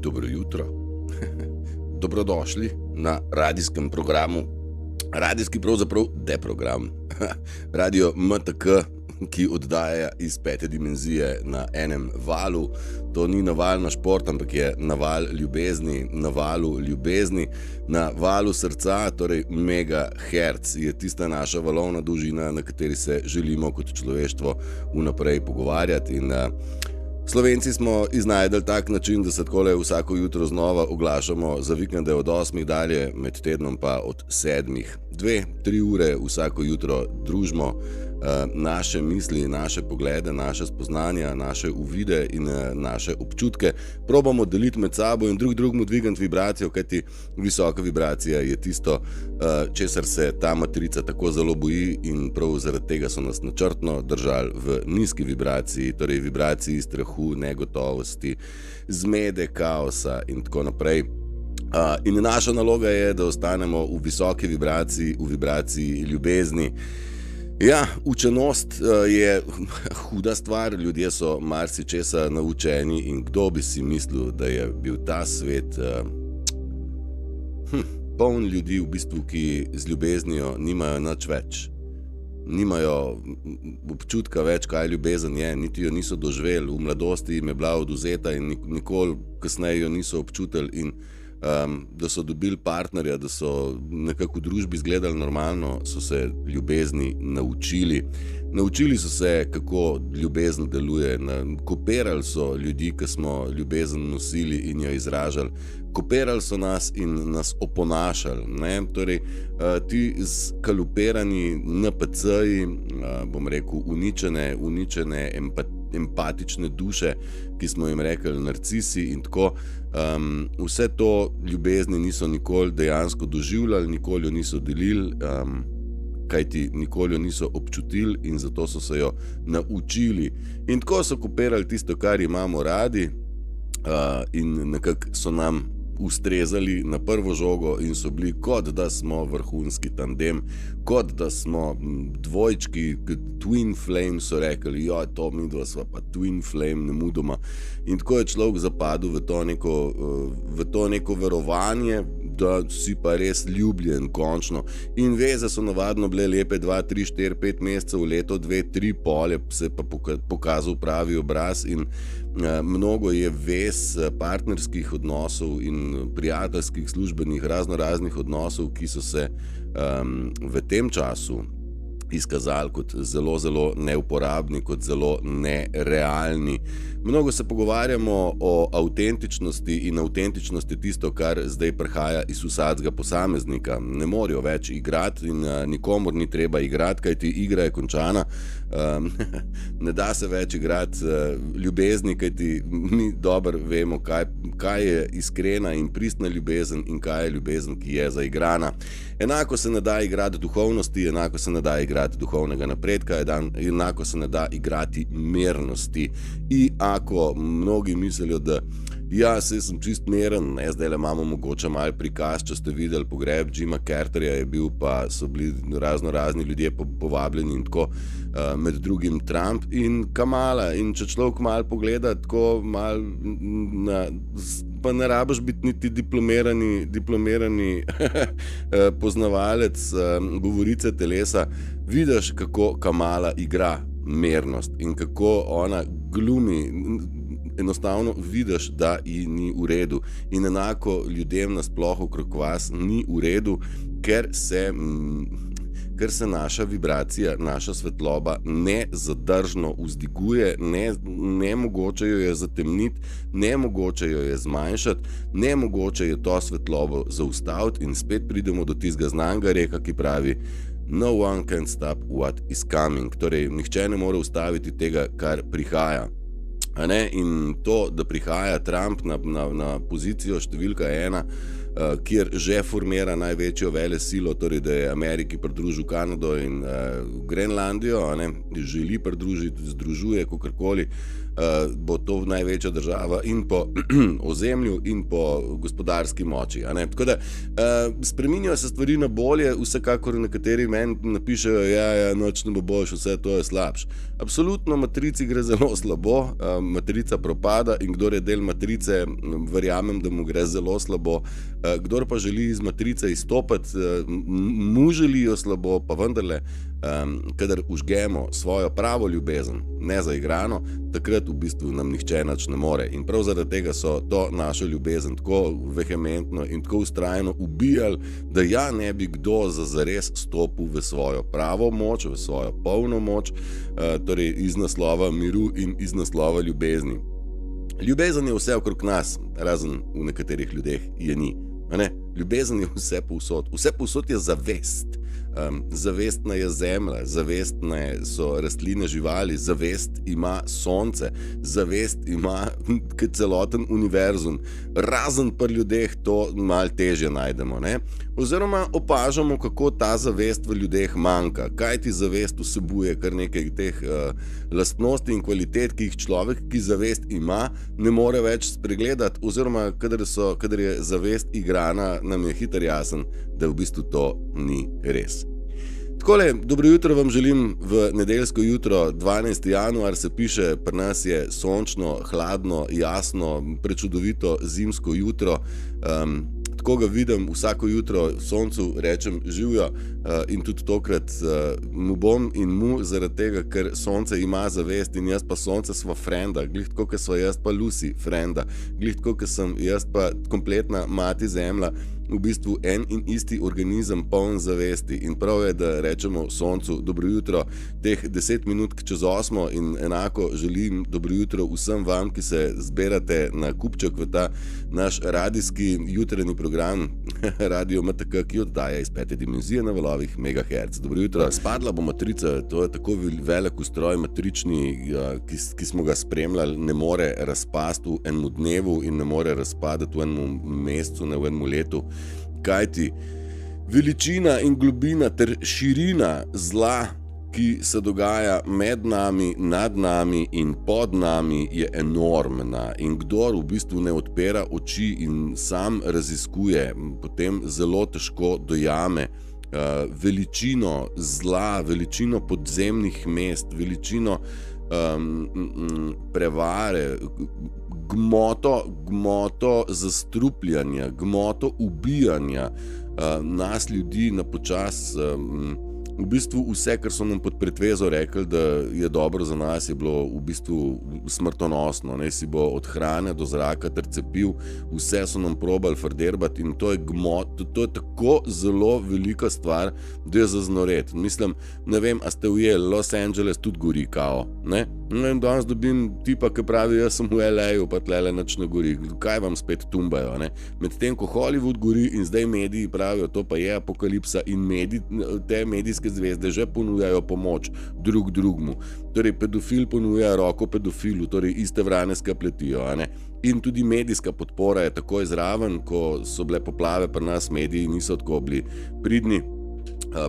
Dobro jutro. Dobrodošli na radijskem programu. Radijski pravzaprav deprogram. Radio MTK, ki oddaja iz 5. dimenzije na enem valu. To ni naval na šport, ampak je naval ljubezni, na valu ljubezni, na valu srca, torej megahertz je tista naša valovna dolžina, na kateri se želimo kot človeštvo vnaprej pogovarjati. In Slovenci smo iznajdeli tak način, da se takole vsako jutro znova oglašamo za vikende od 8 dalje, med tednom pa od 7. 2-3 ure vsako jutro družimo naše misli, naše poglede, naše spoznanja, naše uvide in naše občutke. Probamo deliti med sabo in drugemu dvigati vibracijo, kajti visoka vibracija je tisto, česar se ta matrica tako zelo boji, in prav zaradi tega so nas načrtno držali v nizki vibraciji, torej vibraciji strahu, negotovosti, zmede, kaosa in tako naprej. In naša naloga je, da ostanemo v visoki vibraciji, v vibraciji ljubezni. Ja, učenost je huda stvar, ljudje so marsičesa naučeni in kdo bi si mislil, da je bil ta svet poln ljudi v bistvu, ki z ljubeznijo nimajo nič več. Nimajo občutka več, kaj ljubezen je, niti jo niso doživeli, v mladosti jim je bila odvzeta in nikoli kasneje jo niso občutili, in da so dobili partnerja, da so nekako v družbi izgledali normalno, so se ljubezni naučili. Naučili so se, kako ljubezen deluje. Kopirali so ljudi, ki smo ljubezen nosili in jo izražali. Kopirali so nas in nas oponašali. Ne? Torej, ti skalupirani NPC-ji, bom rekel, uničene empatične duše, ki smo jim rekli narcisi in tako, vse to ljubezni niso nikoli dejansko doživljali, nikoli jo niso delili, kajti nikoli jo niso občutili in zato so se jo naučili. In tako so kopirali tisto, kar imamo radi, in nekako so nam ustrezali na prvo žogo in so bili, kot da smo vrhunski tandem, kot da smo dvojčki, twin flame so rekli, jo, to midva sva pa twin flame nemudoma. In tako je človek zapadel v to neko verovanje, da si pa res ljubljen končno. In veze so navadno bile lepe 2, 3, 4, 5 mesecev, leto, 2, 3, polje se pa pokazal pravi obraz in mnogo je vez partnerskih odnosov in prijateljskih, službenih, raznih odnosov, ki so se v tem času izkazali kot zelo neuporabni, kot zelo nerealni. Mnogo se pogovarjamo o avtentičnosti in avtentičnost je tisto, kar zdaj prihaja iz vsakega posameznika. Ne morajo več igrati in nikomor ni treba igrati, kajti igra je končana. Ne da se več igrati ljubezni, kajti mi dobro vemo, kaj je iskrena in pristna ljubezen in kaj je ljubezen, ki je zaigrana. Enako se ne da igrati duhovnosti, enako se ne da igrati duhovnega napredka, enako se ne da igrati mirnosti. In ako mnogi mislijo, da ja, saj sem čist miren, zdaj le imamo mogoče malo prikaz, če ste videli pogreb Jima Carterja je bil, pa so bili razni ljudje povabljeni in tako, med drugim Trump in Kamala. In če človek malo pogleda tako malo pa ne rabiš biti niti diplomirani poznavalec govorice telesa, vidiš, kako Kamala igra mernost in kako ona glumi. Enostavno vidiš, da ji ni v redu. In enako ljudem nasploh okrog vas ni v redu, ker se naša vibracija, naša svetloba nezadržno vzdiguje, nemogoče jo je zatemniti, nemogoče jo je zmanjšati, nemogoče je to svetlobo zaustaviti in spet pridemo do tistega znanega reka, ki pravi no one can stop what is coming. Torej, nihče ne more ustaviti tega, kar prihaja. In to, da prihaja Trump na pozicijo številka 1, kjer že formira največjo velesilo, torej da je Ameriki pridružil Kanado in Grenlandijo, želi pridružiti, združuje, kakorkoli, bo to največja država in po ozemlju in po gospodarski moči. Tako da spreminjajo se stvari na bolje, vsekakor nekateri meni napišejo, ja, noč ne bo boljš, vse to je slabš. Absolutno matrici gre zelo slabo, matrica propada in kdor je del matrice, verjamem, da mu gre zelo slabo. Kdor pa želi iz matrice izstopati, mu želijo slabo, pa vendarle, kadar užgemo svojo pravo ljubezen, ne zaigrano, takrat v bistvu nam nihče nič ne more. In prav zaradi tega so to našo ljubezen tako vehementno in tako vztrajno ubijali, da ja ne bi kdo zares stopil v svojo pravo moč, v svojo polno moč, torej iz naslova miru in iz naslova ljubezni. Ljubezen je vse okrog nas, razen v nekaterih ljudeh je ni. Ljubezen je vse povsod. Vse povsod je zavest. Zavestna je zemlja, zavestne so rastline, živali, zavest ima sonce, zavest ima celoten univerzum. Razen pri ljudeh to malo težje najdemo. Oziroma opažamo, kako ta zavest v ljudeh manjka. Kaj ti zavest vsebuje, kar nekaj teh lastnosti in kvalitet, ki jih človek, ki zavest ima, ne more več spregledati, oziroma kadar je zavest igrana, nam je hitro jasen, da v bistvu to ni res. Takole, dobro jutro vam želim v nedeljsko jutro, 12. januar se piše, pri nas je sončno, hladno, jasno, prečudovito zimsko jutro. Tako ga vidim vsako jutro v soncu, rečem živjo in tudi tokrat mu bom in mu zaradi tega, ker sonce ima zavest in jaz pa sonce sva frenda, glih tako, ker sva jaz pa Lucy frenda, glih tako, ker sem jaz pa kompletna mati zemlja, v bistvu en in isti organizem poln zavesti in prav je, da rečemo soncu dobro jutro teh 10 minut čez 8 in enako želim dobro jutro vsem vam, ki se zberate na kupček v ta naš radijski jutranji program Radio MTK, ki oddaja iz 5. dimenzije na valovih megahertz. Dobro jutro. Spadla bo matrica, to je tako velik ustroj matrični, ki smo ga spremljali, ne more razpasti v enem dnevu in ne more razpadati v enem mesecu, ne v enem letu. Kajti veličina in globina ter širina zla, ki se dogaja med nami, nad nami in pod nami, je enormna. In kdor v bistvu ne odpira oči in sam raziskuje, potem zelo težko dojame veličino zla, veličino podzemnih mest, veličino prevare, gmoto zastrupljanja, gmoto ubijanja nas ljudi na počas. V bistvu vse, kar so nam pod pretvezo rekli, da je dobro za nas, je bilo v bistvu smrtonosno. Si bo od hrane do zraka ter cepiv, vse so nam probali frderbati in to je tako zelo velika stvar, da je za znoret. Mislim, ne vem, a ste ujeli, Los Angeles tudi gori kao, ne? Danes dobim tipa, ki pravi, jaz sem v LA-ju, pa tlele nič ne gori. Kaj vam spet tumbajo, ne? Medtem ko Hollywood gori in zdaj mediji pravijo, to pa je apokalipsa in te medijske zvezde že ponujajo pomoč drug drugmu. Torej, pedofil ponuja roko pedofilu, torej iste vrane skletijo, in tudi medijska podpora je takoj zraven, ko so bile poplave pri nas, mediji niso tako bili pridni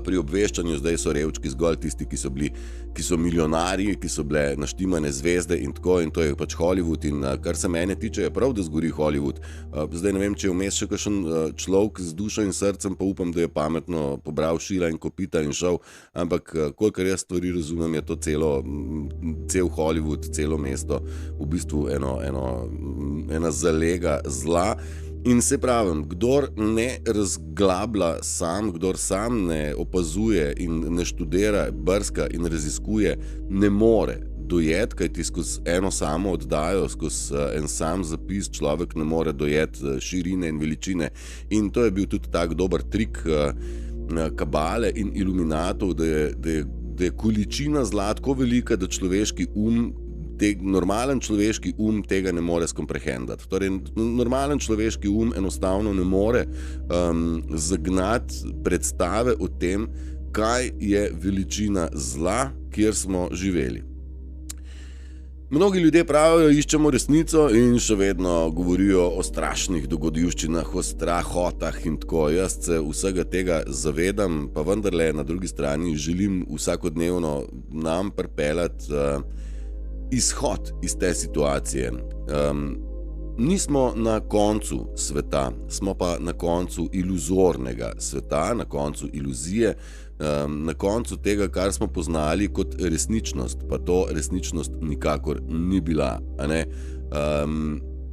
pri obveščanju, zdaj so revčki zgolj tisti, ki so milijonarji, ki so bile naštimane zvezde in tako, in to je pač Hollywood. In kar se mene tiče, je prav, da zgori Hollywood. Zdaj ne vem, če je vmes še kakšen človek z dušo in srcem, pa upam, da je pametno pobral šila in kopita in šel, ampak kolikor jaz stvari razumem, je to cel Hollywood, celo mesto v bistvu ena zalega zla. In se pravim, kdor ne razglablja sam, kdor sam ne opazuje in ne študira, brska in raziskuje, ne more dojeti, kajti skozi eno samo oddajo, skozi en sam zapis človek ne more dojeti širine in veličine. In to je bil tudi tak dober trik kabale in iluminatov, da je količina zla tako velika, da človeški normalen človeški tega ne more skomprehendati. Torej, normalen človeški enostavno ne more zagnati predstave o tem, kaj je veličina zla, kjer smo živeli. Mnogi ljudje pravijo, iščemo resnico in še vedno govorijo o strašnih dogodivščinah, o strahotah in tako. Jaz se vsega tega zavedam, pa vendarle na drugi strani želim vsakodnevno nam pripeljati izhod iz te situacije. Nismo na koncu sveta, smo pa na koncu iluzornega sveta, na koncu iluzije, na koncu tega, kar smo poznali kot resničnost, pa to resničnost nikakor ni bila, a ne?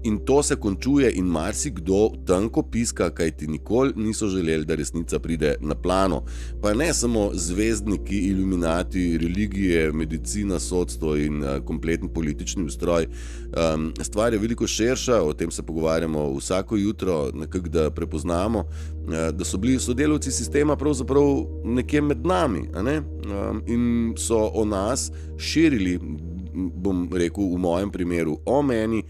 In to se končuje in marsikdo tanko piska, kajti nikoli niso želeli, da resnica pride na plano. Pa ne samo zvezdniki, iluminati, religije, medicina, sodstvo in kompletni politični ustroj. Stvar je veliko širša, o tem se pogovarjamo vsako jutro, nekako da prepoznamo, da so bili sodelavci sistema pravzaprav nekje med nami, a ne? In so o nas širili, bom rekel v mojem primeru, o meni,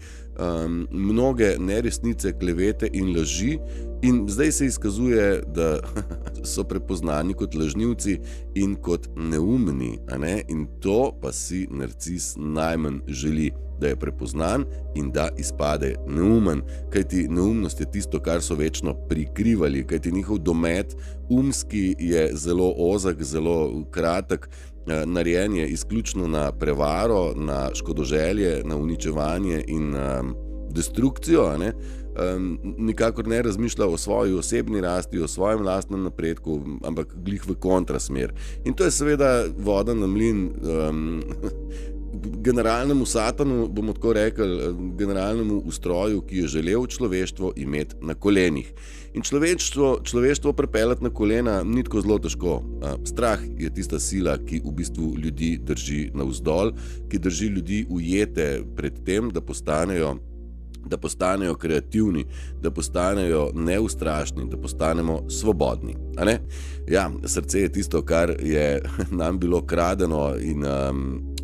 mnoge neresnice, klevete in laži, in zdaj se izkazuje, da so prepoznani kot lažnivci in kot neumni, a ne? In to pa si narcis najmanj želi, da je prepoznan in da izpade neumen, kajti neumnost je tisto, kar so večno prikrivali, kajti njihov domet umski je zelo ozak, zelo kratek, narejen je izključno na prevaro, na škodoželje, na uničevanje in destrukcijo, a ne? Nikakor ne razmišlja o svoji osebni rasti, o svojem lastnem napredku, ampak glih v kontrasmer. In to je seveda voda na mlin generalnemu satanu, bomo tako rekli, generalnemu ustroju, ki je želel človeštvo imeti na kolenih. In človeštvo pripeljati na kolena ni tako zelo težko. Strah je tista sila, ki v bistvu ljudi drži navzdol, ki drži ljudi ujete pred tem, da postanejo kreativni, da postanejo neustrašni, da postanemo svobodni. A ne? Ja, srce je tisto, kar je nam bilo kradeno in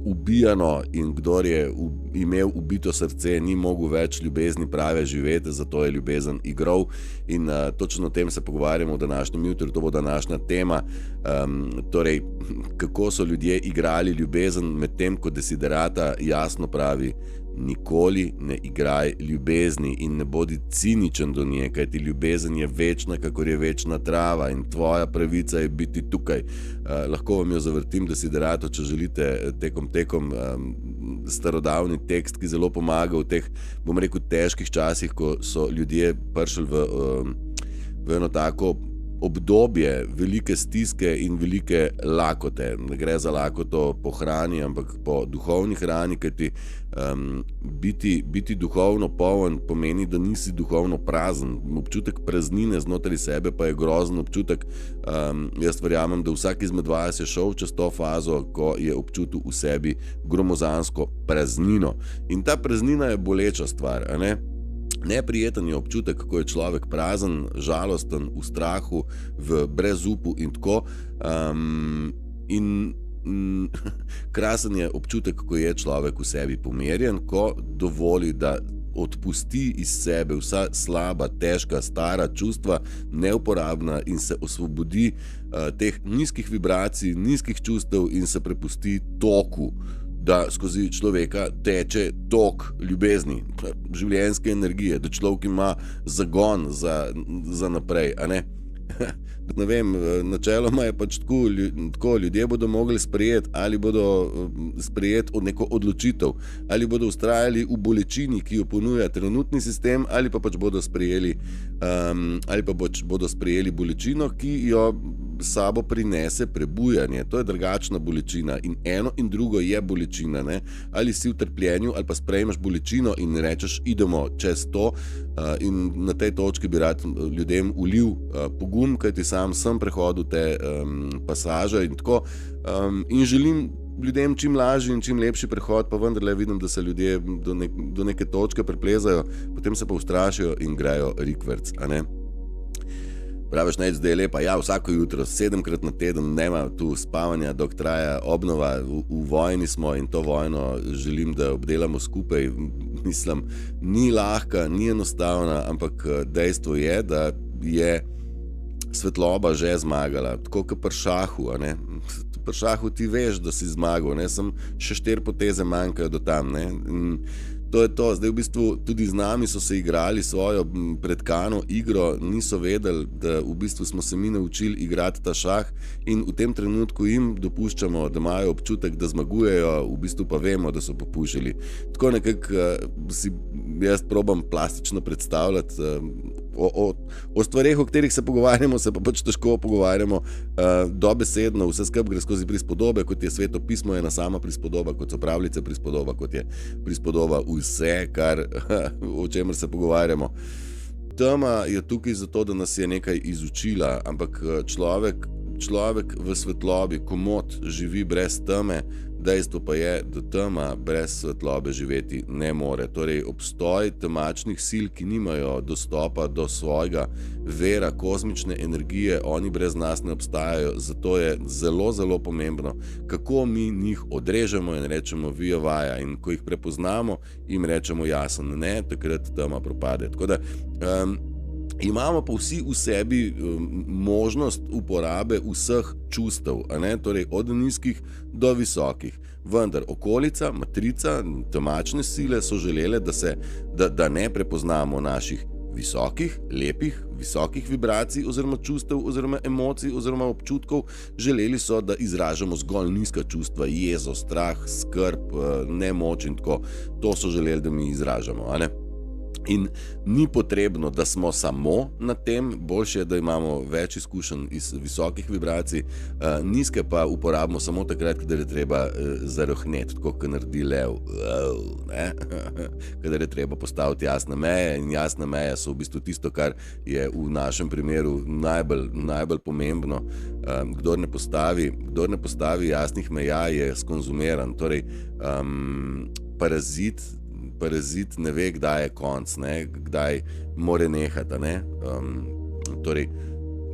ubijano, in kdor je imel ubito srce, ni mogel več ljubezni prave živeti, zato je ljubezen igral. In točno o tem se pogovarjamo v današnjem jutru, to bo današnja tema. Torej, kako so ljudje igrali ljubezen, medtem ko Desiderata jasno pravi: nikoli ne igraj ljubezni in ne bodi ciničen do nje, kajti ljubezen je večna, kakor je večna trava, in tvoja pravica je biti tukaj. Lahko vam jo zavrtim Desiderato, če želite, tekom starodavni tekst, ki zelo pomaga v teh, bom rekel, težkih časih, ko so ljudje prišli v eno tako obdobje velike stiske in velike lakote. Ne gre za lakoto po hrani, ampak po duhovni hrani, kajti biti duhovno poln pomeni, da nisi duhovno prazen. Občutek praznine znotraj sebe pa je grozen občutek. Jaz verjamem, da vsak izmed vas je šel čez to fazo, ko je občutil v sebi gromozansko praznino. In ta praznina je boleča stvar, a ne? Neprijeten je občutek, kako je človek prazen, žalosten, v strahu, v brezupu in tako. Krasen je občutek, ko je človek v sebi pomirjen, ko dovoli, da odpusti iz sebe vsa slaba, težka, stara čustva, neuporabna, in se osvobodi teh nizkih vibracij, nizkih čustev in se prepusti toku, da skozi človeka teče tok ljubezni, življenjske energije, da človek ima zagon za naprej, a ne? Ne vem, načeloma je pač tako, ljudje bodo mogli sprejeti, ali bodo sprejeti neko odločitev, ali bodo vztrajali v bolečini, ki jo ponuja trenutni sistem, ali pa pač bodo sprejeli bolečino, ki jo sabo prinese prebujanje. To je drugačna bolečina in eno in drugo je bolečina, ne? Ali si v trpljenju, ali pa sprejmeš bolečino in rečeš, idemo čez to. In na tej točki bi rad ljudem ulil pogum, kajti sam sem prehodil te pasaže in tako. In želim ljudem čim lažji in čim lepši prehod, pa vendarle vidim, da se ljudje do neke točke preplezajo, potem se pa ustrašijo in grejo rikverc, a ne? Praviš, neč, zdaj je lepa, ja, vsako jutro, 7-krat na teden, nema tu spavanja, dok traja obnova, v vojni smo in to vojno želim, da obdelamo skupaj. Mislim, ni lahka, ni enostavna, ampak dejstvo je, da je svetloba že zmagala, tako kot pri šahu, a ne? pri šahu ti veš, da si zmagal, ne, sem še 4 poteze manjkajo do tam, ne. In to je to, zdaj v bistvu tudi z nami so se igrali svojo pretkano igro, niso vedeli, da v bistvu smo se mi naučili igrati ta šah in v tem trenutku jim dopuščamo, da imajo občutek, da zmagujejo, v bistvu pa vemo, da so popušili. Tako nekako si jaz probam plastično predstavljati o stvareh, o katerih se pogovarjamo, se pa pač težko pogovarjamo dobesedno, vse skupaj gre skozi prispodobe, kot je Sveto pismo, ena sama prispodoba, kot so pravljice prispodoba, kot je prispodoba vse, o čemer se pogovarjamo. Tema je tukaj zato, da nas je nekaj izučila, ampak človek v svetlobi komot živi brez teme, dejstvo pa je, da tema brez svetlobe živeti ne more. Torej, obstoj temačnih sil, ki nimajo dostopa do svojega vera, kozmične energije, oni brez nas ne obstajajo, zato je zelo, zelo pomembno, kako mi njih odrežemo in rečemo via vaja, in ko jih prepoznamo, jim rečemo jasen ne, takrat tema propade. Tako da imamo pa vsi v sebi možnost uporabe vseh čustev, a ne? Torej od nizkih do visokih. Vendar okolica, matrica, temačne sile so želele, da ne prepoznamo naših visokih, lepih, visokih vibracij oziroma čustev oziroma emocij oziroma občutkov. Želeli so, da izražamo zgolj nizka čustva, jezo, strah, skrb, nemoč in tako. To so želeli, da mi izražamo, a ne? In ni potrebno, da smo samo na tem, boljše je, da imamo več izkušenj iz visokih vibracij, nizke pa uporabimo samo takrat, kadar je treba zarohneti, tako kot naredi lev, kadar je treba postaviti jasne meje, in jasne meje so v bistvu tisto, kar je v našem primeru najbolj pomembno. Kdor ne postavi jasnih meja, je skonzumiran, torej parazit ne ve, kdaj je konc, ne, kdaj more nehati, ne. Torej,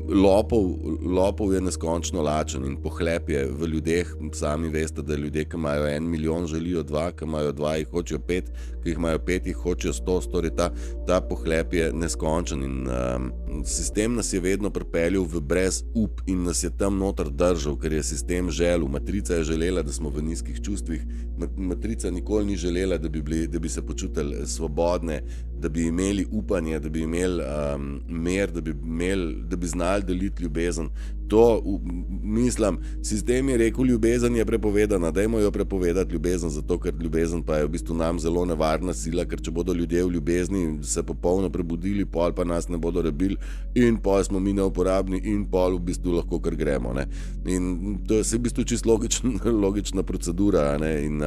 lopov je neskončno lačen in pohlep je v ljudeh. Sami veste, da ljudje, ki imajo 1 milijon, želijo 2, ki imajo 2, jih hočejo 5, ki jih imajo 5, jih hočejo 100, torej ta pohlep je neskončen in sistem nas je vedno pripeljal v brezup in nas je tam noter držal, ker je sistem želel. Matrica je želela, da smo v nizkih čustvih, matrica nikoli ni želela, da bi se počutili svobodne, da bi imeli upanje, da bi imeli mer, da bi znali deliti ljubezen. To, mislim, sistem je rekel, ljubezen je prepovedana, dajmo jo prepovedati ljubezen, zato ker ljubezen pa je v bistvu nam zelo nevarna sila, ker če bodo ljudje v ljubezni se popolno prebudili, pol pa nas ne bodo rabili in pol smo mi neuporabni in pol v bistvu lahko kar gremo, ne. In to je v bistvu čisto logična procedura, ne, in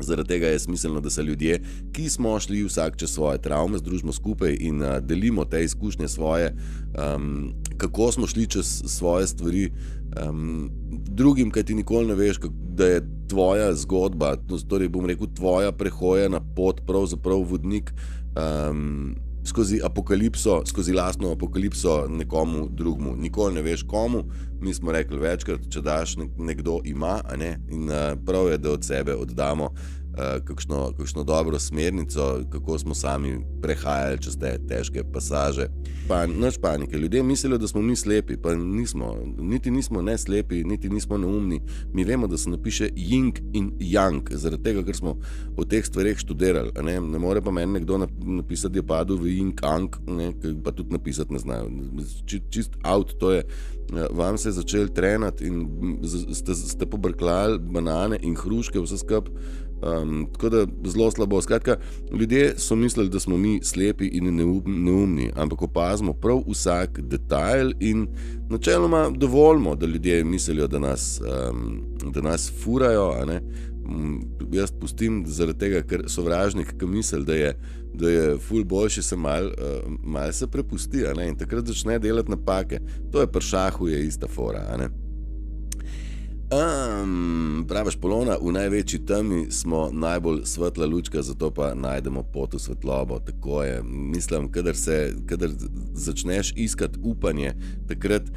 zaradi tega je smiselno, da se ljudje, ki smo šli vsak čez svoje travme, združimo skupaj in delimo te izkušnje svoje, kako smo šli čez svoje stvari drugim, kaj ti nikoli ne veš, da je tvoja zgodba, torej bom rekel, tvoja prehojena pot, pravzaprav vodnik skozi apokalipso, skozi lastno apokalipso nekomu drugmu. Nikoli ne veš komu, mi smo rekli večkrat, če daš, nekdo ima, a ne, in prav je, da od sebe oddamo kakšno dobro smernico, kako smo sami prehajali čez te težke pasaže. Nič panike, ljudje mislijo, da smo mi slepi, pa nismo, niti nismo ne slepi, niti nismo neumni. Mi vemo, da se napiše yin in yang, zaradi tega, ker smo o teh stvareh študirali, a ne, ne more pa meni nekdo napisati, je padel v yin-yang, pa tudi napisati ne znajo. Čist out, to je, vam se je začel trenati in ste pobrklali banane in hruške, vse skupaj. Tako da zelo slabo. Skratka, ljudje so mislili, da smo mi slepi in neumni, ampak opazimo prav vsak detajl in načeloma dovolimo, da ljudje mislijo, da nas furajo, a ne. Jaz pustim zaradi tega, ker sovražnik, ki misli, da je ful boljši, se mal se prepusti, a ne, in takrat začne delati napake. To je pri šahu je ista fora, a ne. Praviš, Polona, v največji temi smo najbolj svetla lučka, zato pa najdemo pot v svetlobo. Tako je. Mislim, kadar začneš iskati upanje, takrat,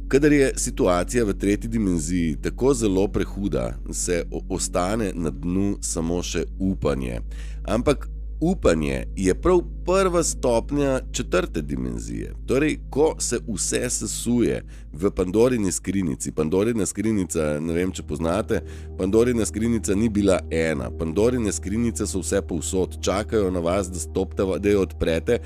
kadar je situacija v tretji dimenziji tako zelo prehuda, se ostane na dnu samo še upanje. Ampak upanje je prav prva stopnja 4. dimenzije. Torej, ko se vse sesuje v Pandorini skrinjici. Pandorina skrinjica, ne vem, če poznate, Pandorina skrinjica ni bila ena. Pandorine skrinjice so vse povsod, čakajo na vas, da stopite, da jo odprete,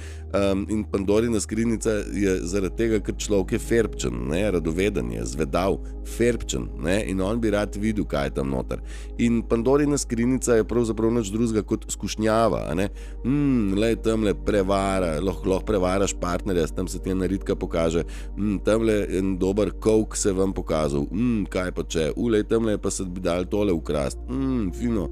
in Pandorina skrinjica je zaradi tega, ker človek je ferbčen, radoveden je, zvedav, ferbčen, in on bi rad videl, kaj je tam noter. In Pandorina skrinjica je pravzaprav nič drugega kot skušnjava, lej, tamle prevara, lahko prevaraš partnerja, tam se ti ena ritka pokaže, tamle en dober coke se vam pokazal, kaj pa če, lej, tamle pa se bi dal tole ukrast, fino,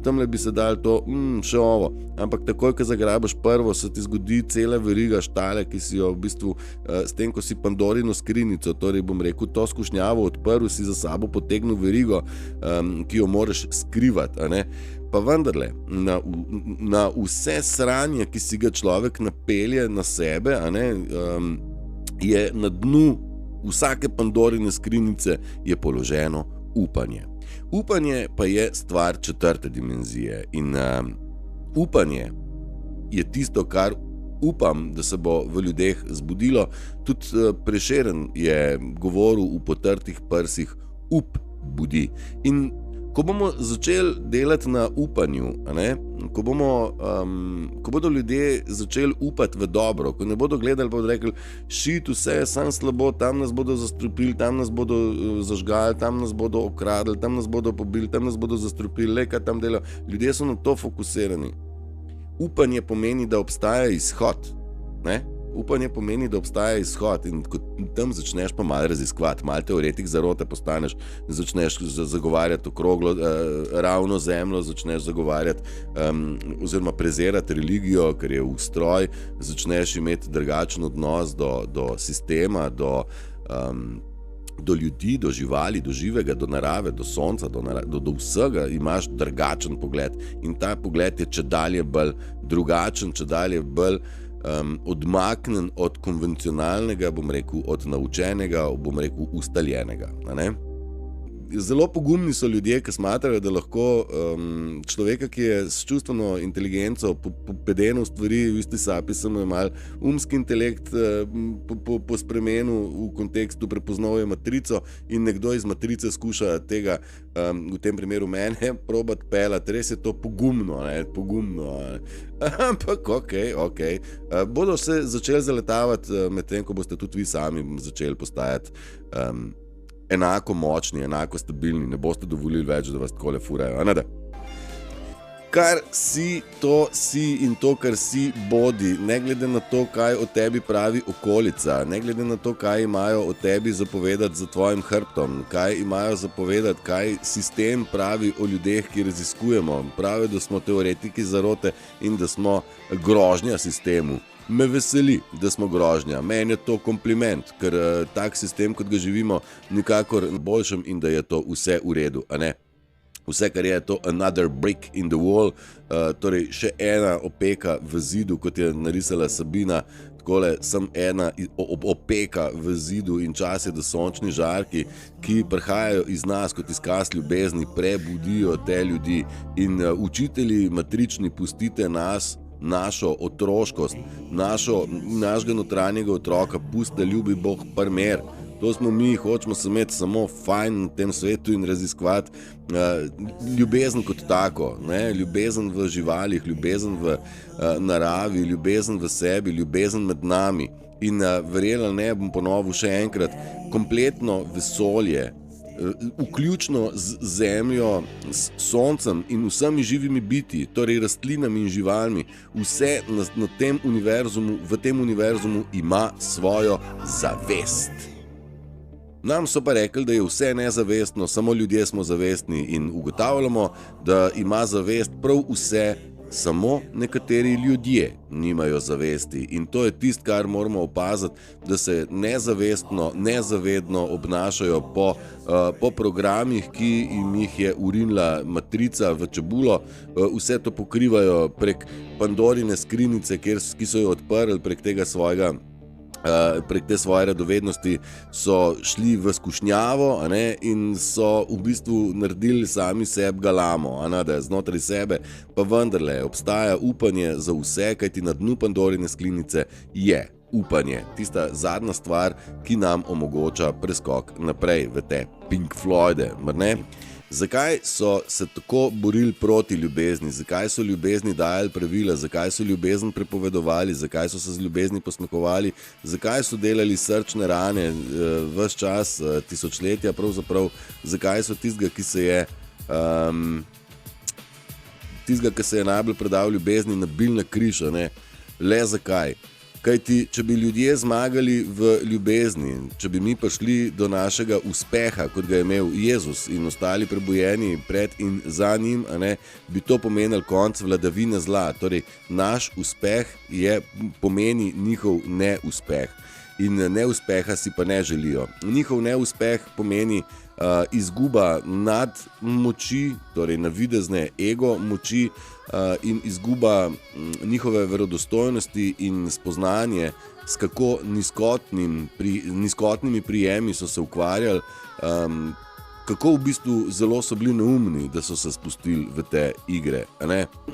tamle bi se dal to, še ovo, ampak takoj, ko zagrabaš prvo, se ti zgodi cela veriga štale, ki si jo v bistvu, s tem, ko si Pandorino skrinjico, torej bom rekel, to skušnjavo odprl, si za sabo potegnil verigo, ki jo moraš skrivati, pa vendarle, na vse sranje, ki si ga človek napelje na sebe, je na dnu vsake Pandorine skrinjice je položeno upanje. Upanje pa je stvar 4. dimenzije in upanje je tisto, kar upam, da se bo v ljudeh zbudilo. Tudi Prešeren je govoril v potrtih prsih, up budi. In ko bomo začeli delati na upanju, ko bodo ljudje začeli upati v dobro, ko ne bodo gledali, bodo rekli, šit, vse je sam slabo, tam nas bodo zastrupili, tam nas bodo zažgali, tam nas bodo okradili, tam nas bodo pobili, tam nas bodo zastrupili, le kaj tam delajo. Ljudje so na to fokusirani. Upanje pomeni, da obstaja izhod, Upanje pomeni, da obstaja izhod in ko tam začneš pa malo raziskovati, malo teoretik zarote postaneš, začneš zagovarjati okroglo, ravno zemljo, začneš zagovarjati oziroma prezirati religijo, ker je ustroj, začneš imeti drugačen odnos do sistema, do ljudi, do živali, do živega, do narave, do sonca, do vsega imaš drugačen pogled in ta pogled je čedalje bolj drugačen, čedalje bolj odmaknen od konvencionalnega, bom rekel, od naučenega, bom rekel, ustaljenega. Zelo pogumni so ljudje, ki smatrajo, da lahko človeka, ki je s čustveno inteligenco popeden v stvari, v isti sapi samo je mal umski intelekt po spremenu v kontekstu prepoznuje matrico in nekdo iz matrice skuša tega, v tem primeru mene, probat pelati. Res je to pogumno, ampak ok. Bodo se začeli zaletavati medtem, ko boste tudi vi sami začeli postajati enako močni, enako stabilni, ne boste dovolili več, da vas takole furajo, Kar si, to si in to, kar si, bodi, ne glede na to, kaj o tebi pravi okolica, ne glede na to, kaj imajo o tebi zapovedati za tvojim hrbtom, kaj imajo zapovedati, kaj sistem pravi o ljudeh, ki raziskujemo. Pravijo, da smo teoretiki zarote in da smo grožnja sistemu. Me veseli, da smo grožnja. Meni je to kompliment, ker tak sistem, kot ga živimo, nikakor boljšem in da je to vse v redu, Vse, kar je to another brick in the wall, torej še ena opeka v zidu, kot je narisala Sabina, takole sem ena opeka v zidu in čas je, da sončni žarki, ki prihajajo iz nas kot izkaz ljubezni, prebudijo te ljudi in učitelji matrični, pustite nas, našo otroškost, našega notranjega otroka, puste ljubi Bog primer. To smo mi, hočemo se imeti samo fajn na tem svetu in raziskovati ljubezen kot tako, ljubezen v živalih, ljubezen v naravi, ljubezen v sebi, ljubezen med nami. In verjela ne, bom ponovil še enkrat, kompletno vesolje, vključno z zemljo, s soncem in vsemi živimi biti, torej rastlinami in živalmi, vse v tem univerzumu ima svojo zavest. Nam so pa rekli, da je vse nezavestno, samo ljudje smo zavestni in ugotavljamo, da ima zavest prav vse, samo nekateri ljudje nimajo zavesti. In to je tisto, kar moramo opaziti, da se nezavestno, nezavedno obnašajo po programih, ki jim jih je urinila matrica v čebulo. Vse to pokrivajo prek Pandorine skrinjice, ki so jo odprli prek tega svojega prek te svoje radovednosti so šli v skušnjavo, a ne, in so v bistvu naredili sami sebi galamo, da znotraj sebe pa vendarle obstaja upanje za vse, kajti na dnu Pandorine sklinice je upanje, tista zadnja stvar, ki nam omogoča preskok naprej v te Pink Floyde, mar ne? Zakaj so se tako borili proti ljubezni, zakaj so ljubezni dajali pravila, zakaj so ljubezen prepovedovali, zakaj so se z ljubezni posmehovali, zakaj so delali srčne rane ves čas, tisočletja pravzaprav, zakaj so tistega, ki se je najbolj predal ljubezni, nabil na križ, ne? Le zakaj? Kajti, če bi ljudje zmagali v ljubezni, če bi mi prišli do našega uspeha, kot ga je imel Jezus in ostali prebujeni pred in za njim, bi to pomenil konc vladavine zla. Torej, naš uspeh pomeni njihov neuspeh. In neuspeha si pa ne želijo. Njihov neuspeh pomeni izguba nadmoči, torej navidezne ego moči, in izguba njihove verodostojnosti in spoznanje, s kako nizkotnimi prijemi so se ukvarjali, kako v bistvu zelo so bili neumni, da so se spustili v te igre.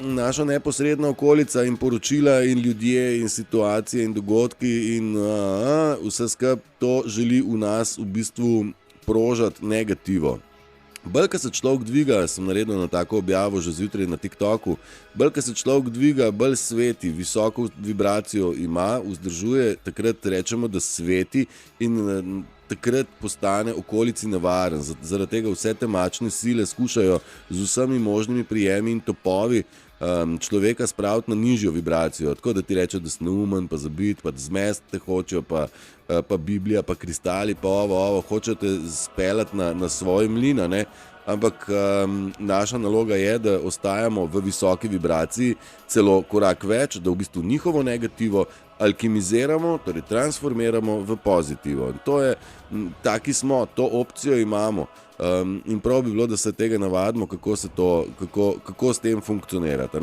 Naša neposredna okolica in poročila in ljudje in situacije in dogodki in vse skupaj to želi v nas v bistvu prožati negativo. Bolj, ko se človek dviga, sem naredil na tako objavo že zjutraj na TikToku, bolj, ko se človek dviga, bolj sveti, visoko vibracijo ima, vzdržuje, takrat rečemo, da sveti in takrat postane okolici nevaren. Zaradi tega vse te mačne sile skušajo z vsemi možnimi prijemi in topovi človeka spraviti na nižjo vibracijo, tako da ti reče, da si neumen, pa zabit, pa zmest te hočejo, pa Biblija, pa kristali, pa ovo, hočejo te speljati na svoj mlin, ampak naša naloga je, da ostajamo v visoki vibraciji, celo korak več, da v bistvu njihovo negativo alkimiziramo, torej transformiramo v pozitivo. In to je, taki smo, to opcijo imamo. In prav bi bilo, da se tega navadimo, kako s tem funkcionirati.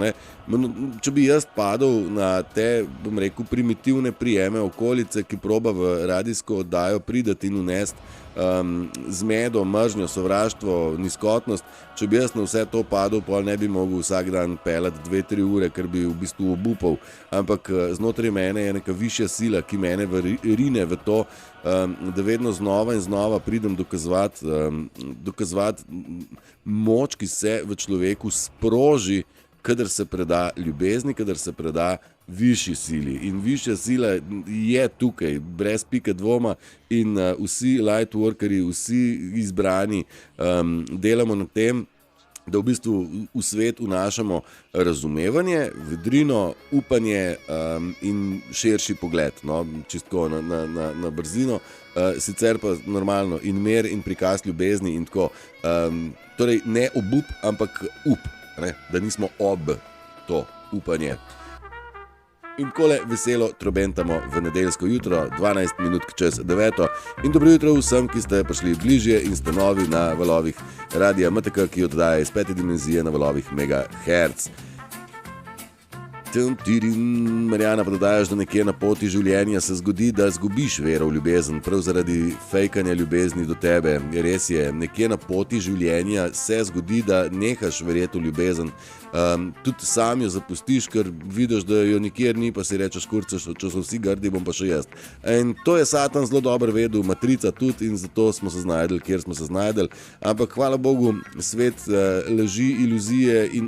Če bi jaz padel na te, bom rekel, primitivne prijeme okolice, ki proba v radijsko oddajo pridati in unesti zmedo, mržnjo, sovraštvo, nizkotnost, če bi jaz na vse to padel, pol ne bi mogel vsak dan pelati 2-3 ure, ker bi v bistvu obupal, ampak znotraj mene je neka višja sila, ki mene rine v to, da vedno znova in znova pridem dokazovati moč, ki se v človeku sproži, kadar se preda ljubezni, kadar se preda višji sili. In višja sila je tukaj, brez pike dvoma, in vsi lightworkerji, vsi izbrani delamo na tem, da v bistvu v svet vnašamo razumevanje, vedrino, upanje in širši pogled, čistko na brzino, sicer pa normalno in mer in prikaz ljubezni in tako. Torej ne obup, ampak up, da nismo ob to upanje. In takole veselo trobentamo v nedeljsko jutro, 12 minut čez 9. In dobro jutro vsem, ki ste prišli bližje in ste novi na valovih Radia MTK, ki oddaja iz 5. dimenzije na valovih megahertz. Marjana, pa dodajaš, da nekje na poti življenja se zgodi, da zgubiš vero v ljubezen, prav zaradi fejkanja ljubezni do tebe. Res je, nekje na poti življenja se zgodi, da nehaš verjeti v ljubezen. Tudi sam jo zapustiš, ker vidiš, da jo nikjer ni, pa si rečeš, kurca, če so vsi grdi, bom pa še jaz. In to je Satan zelo dobro vedel, matrica tudi, in zato smo se znajdeli, kjer smo se znajdeli. Ampak hvala Bogu, svet laži, iluzije in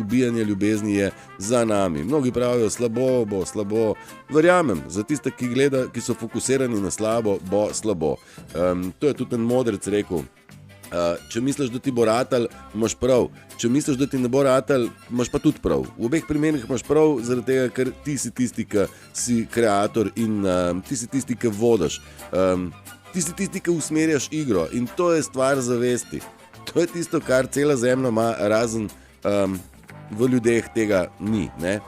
ubijanje ljubezni je za nami. Mnogi pravijo, slabo bo, slabo. Verjamem, za tiste, ki so fokusirani na slabo, bo slabo. To je tudi en modrec rekel. Če misliš, da ti bo ratal, imaš prav. Če misliš, da ti ne bo ratal, imaš pa tudi prav. V obeh primerih imaš prav, zaradi tega, ker ti si tisti, ki si kreator in ti si tisti, ki vodiš. Ti si tisti, ki usmerjaš igro in to je stvar zavesti. To je tisto, kar cela zemlja ima, razen v ljudeh tega ni, ne?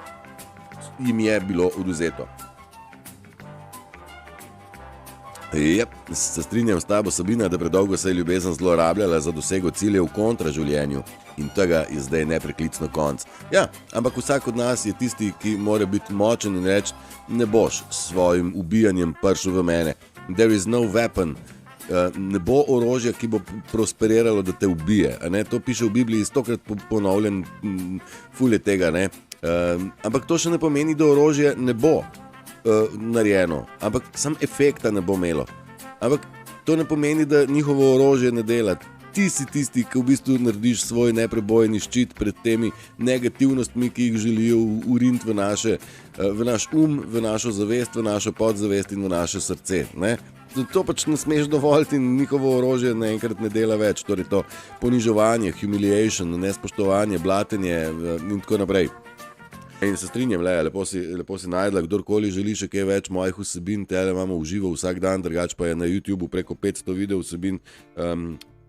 Jim je bilo odvzeto. Jep, se strinjam s tabo, Sabina, da predolgo se je ljubezen zlorabljala za dosego ciljev kontra življenju in tega je zdaj nepreklicno konc. Ja, ampak vsak od nas je tisti, ki mora biti močen in reči, ne boš s svojim ubijanjem prišel v mene. There is no weapon. Ne bo orožja, ki bo prosperiralo, da te ubije. To piše v Bibliji, 100krat ponovljen, ful je tega. Ampak to še ne pomeni, da orožje ne bo narejeno, ampak sam efekta ne bo imelo. Ampak to ne pomeni, da njihovo orožje ne dela. Ti si tisti, ki v bistvu narediš svoj neprebojni ščit pred temi negativnostmi, ki jih želijo uriniti v naš v našo zavest, v našo podzavest in v naše srce. To pač ne smeš dovoliti in njihovo orožje naenkrat ne dela več. Torej to poniževanje, humiliation, nespoštovanje, blatenje in tako naprej. In se strinjam, lepo si najdla, kdorkoli želi še kaj več mojih vsebin, tele imamo v živo vsak dan, drugače pa je na YouTubeu preko 500 video vsebin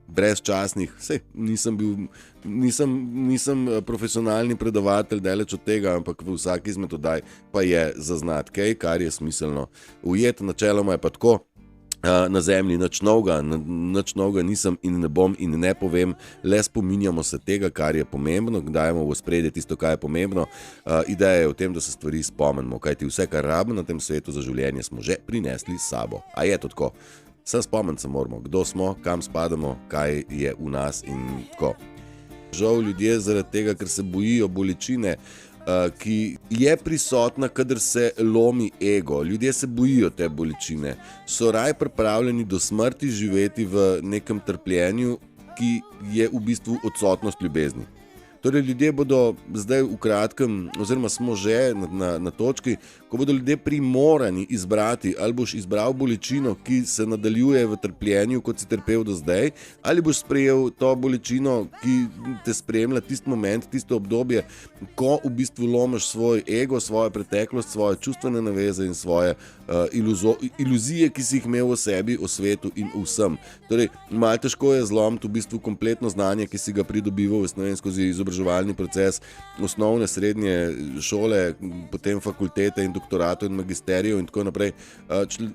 brezčasnih. Nisem profesionalni predavatelj, daleč od tega, ampak v vsak izmed oddaj pa je zaznat kaj, kar je smiselno ujet. Načeloma je pa tako, na zemlji nič novega nisem in ne bom in ne povem, le spominjamo se tega, kar je pomembno, dajemo v ospredje tisto, kar je pomembno. Ideja je v tem, da se stvari spomnimo, kajti vse, kar rabimo na tem svetu za življenje, smo že prinesli s sabo. A je to tako? Sem spomniti se moramo, kdo smo, kam spadamo, kaj je v nas in tako. Žal ljudje zaradi tega, ker se bojijo bolečine, ki je prisotna, kadar se lomi ego. Ljudje se bojijo te bolečine. So raj pripravljeni do smrti živeti v nekem trpljenju, ki je v bistvu odsotnost ljubezni. Torej, ljudje bodo zdaj v kratkem, oziroma smo že na točki, ko bodo ljudje primorani izbrati, ali boš izbral bolečino, ki se nadaljuje v trpljenju, kot si trpel do zdaj, ali boš sprejel to bolečino, ki te spremlja tisti moment, tisto obdobje, ko v bistvu lomiš svoj ego, svojo preteklost, svoje čustvene naveze in svoje iluzije, ki si jih imel o sebi, o svetu in vsem. Torej, malo težko je zlomiti v bistvu kompletno znanje, ki si ga pridobival skozi izobraževalni proces osnovne, srednje šole, potem fakultete in doktoratov in magisterijev in tako naprej.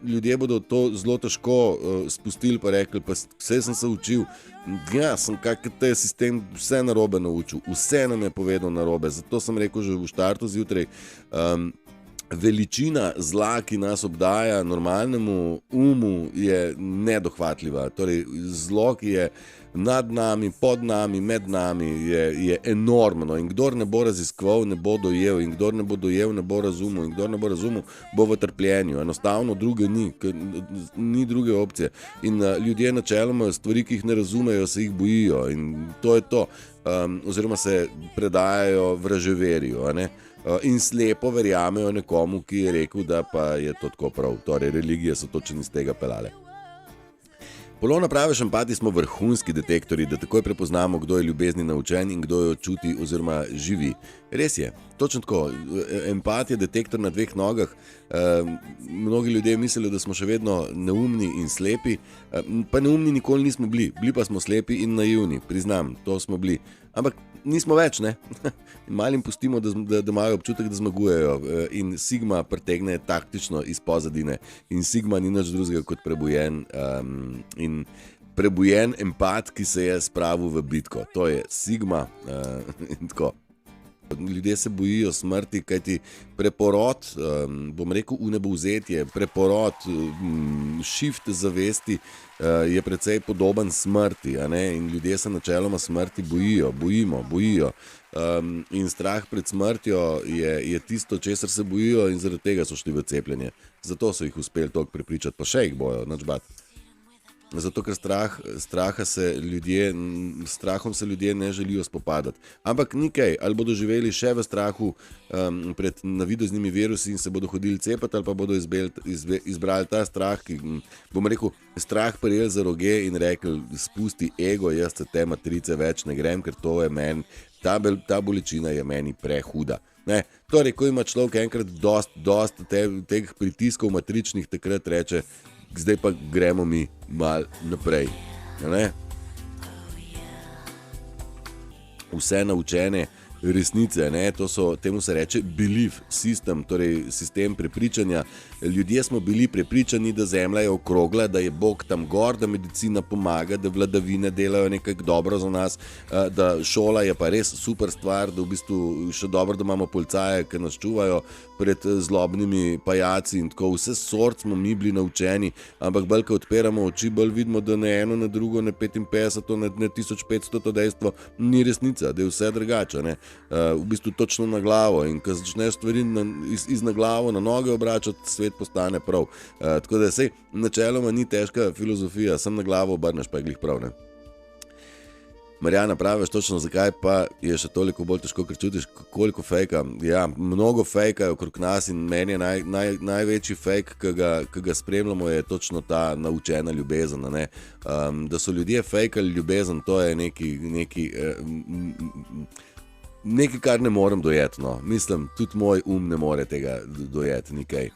Ljudje bodo to zelo težko spustili pa rekli, pa vse sem se učil. Ja, kak te je sistem vse narobe naučil, vse nam je povedal narobe, zato sem rekel že v štartu zjutraj, veličina zla, ki nas obdaja normalnemu umu, je nedohvatljiva. Torej, zlo, ki je nad nami, pod nami, med nami, je enormno. In kdor ne bo raziskoval, ne bo dojel. In kdor ne bo dojel, ne bo razumel. In kdor ne bo razumel, bo v trpljenju. Enostavno druge ni druge opcije. In ljudje načeloma stvari, ki jih ne razumejo, se jih bojijo. In to je to. Oziroma se predajajo vraževerju, in slepo verjamejo nekomu, ki je rekel, da pa je to tako prav. Torej, religije so točno iz tega pelale. Polovna pravež empati smo vrhunski detektori, da takoj prepoznamo, kdo je ljubezni naučen in kdo jo čuti oziroma živi. Res je, točno tako. Empat je detektor na dveh nogah. Mnogi ljudje mislijo, da smo še vedno neumni in slepi, pa neumni nikoli nismo bili. Bili pa smo slepi in naivni, priznam, to smo bili. Ampak nismo več, ne? Malim pustimo, da imajo občutek, da zmagujejo. In Sigma pritegne taktično iz pozadine. In Sigma ni nič drugega kot prebujen empat, ki se je spravil v bitko. To je Sigma in tako. Ljudje se bojijo smrti, kajti preporod, bom rekel vnebovzetje, preporod, shift zavesti je precej podoben smrti, in ljudje se načeloma smrti bojijo. In strah pred smrtjo je tisto, česar se bojijo, in zaradi tega so šli v cepljenje. Zato so jih uspeli toliko prepričati, pa še jih bojo, nič bat. Zato, ker strahom se ljudje ne želijo spopadati. Ampak nikaj, ali bodo živeli še v strahu pred navideznimi virusi in se bodo hodili cepati, ali pa bodo izbrali ta strah, ki, bom rekel, strah prijeli za roge in rekli, spusti ego, jaz se te matrice več ne grem, ker to je meni, ta bolečina je meni prehuda. Torej, ko ima človek enkrat dost teh pritiskov matričnih, takrat reče, zdaj pa gremo mi mal naprej. Vse naučene resnice, ne? Temu se reče belief system, torej sistem prepričanja. Ljudje smo bili prepričani, da zemlja je okrogla, da je Bog tam gor, da medicina pomaga, da vladavine delajo nekaj dobro za nas, da šola je pa res super stvar, da v bistvu še dobro, da imamo policaje, ki nas čuvajo pred zlobnimi pajaci in tako. Vse sort smo mi bili naučeni, ampak bolj, ko odpiramo oči, bolj vidimo, da ne eno, ne drugo, ne 55, ne 1500 to dejstvo ni resnica, da je vse drugače, ne. V bistvu točno na glavo, in ko začneš stvari iz na glavo na noge obračati, svet postane prav. Tako da sej načeloma ni težka filozofija, sem na glavo obrneš, pa je glih prav, ne. Marjana, praviš točno, zakaj pa je še toliko bolj težko, ker čutiš, koliko fejka. Ja, mnogo fejka je okrog nas in meni je največji fejk, ki ga spremljamo, je točno ta naučena ljubezen, ne. Da so ljudje fejkali ljubezen, to je nekaj, kar ne morem dojeti, no. Mislim, tudi moj ne more tega dojeti, nikaj.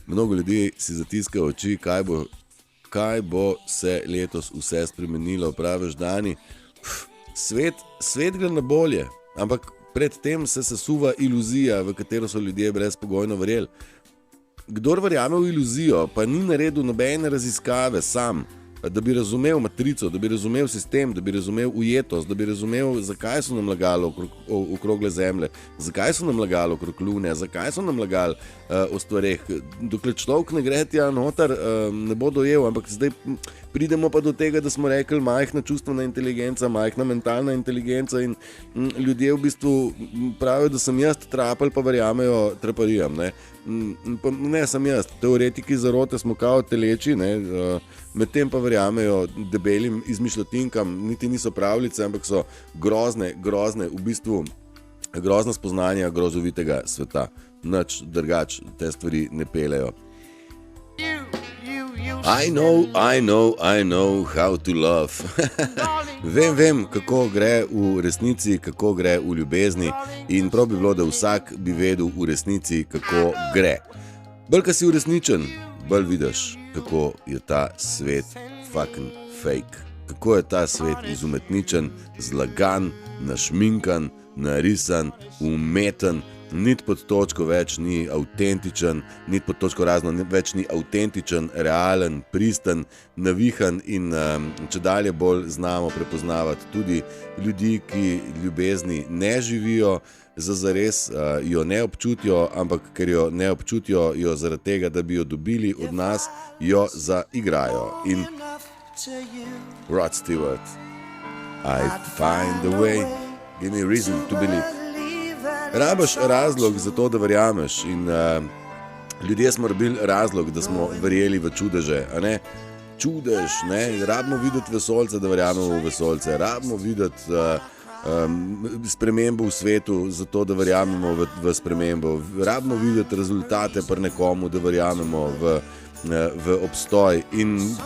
Mnogo ljudi si zatiska oči, kaj bo se letos vse spremenilo, praviš, Dani. Svet gre na bolje, ampak pred tem se sesuva iluzija, v katero so ljudje brezpogojno verjeli. Kdor verjame v iluzijo, pa ni naredil nobene raziskave sam, da bi razumel matrico, da bi razumel sistem, da bi razumel ujetost, da bi razumel, zakaj so nam lagali okrogle zemlje, zakaj so nam lagali okrog lune, zakaj so nam lagali o stvareh. Dokler človek ne gre tja noter, ne bo dojel, ampak zdaj pridemo pa do tega, da smo rekli majhna čustvena inteligenca, majhna mentalna inteligenca in ljudje v bistvu pravijo, da sem jaz trapelj, pa verjamejo traparijam, ne. Ne sem jaz, teoretiki zarote smo kao teleči, ne, medtem pa verjamejo debelim izmišljotinkam, niti niso pravljice, ampak so grozne, v bistvu grozna spoznanja grozovitega sveta. Nič drugač te stvari ne pelejo. I know how to love. Vem, kako gre v resnici, kako gre v ljubezni in prav bi bilo, da vsak bi vedel v resnici, kako gre. Bolj, ko si uresničen, bolj vidiš, kako je ta svet fucking fake. Kako je ta svet izumetničen, zlagan, našminkan, narisan, umeten, nit pod točko več ni avtentičen, nit pod točko razno več ni avtentičen, realen, pristen, navihan in če dalje bolj znamo prepoznavati tudi ljudi, ki ljubezni ne živijo, zares jo ne občutijo, ampak ker jo ne občutijo, jo zaradi tega, da bi jo dobili od nas, jo zaigrajo. In Rod Stewart, I find a way, give me reason to believe. Rabaš razlog za to, da verjameš in ljudje smo rabili razlog, da smo verjeli v čudeže, a ne? Čudež, ne? Rabimo videti vesoljce, da verjamemo v vesoljce, rabimo videti spremembo v svetu, zato da verjamemo v spremembo, rabimo videti rezultate pri nekomu, da verjamemo v obstoj in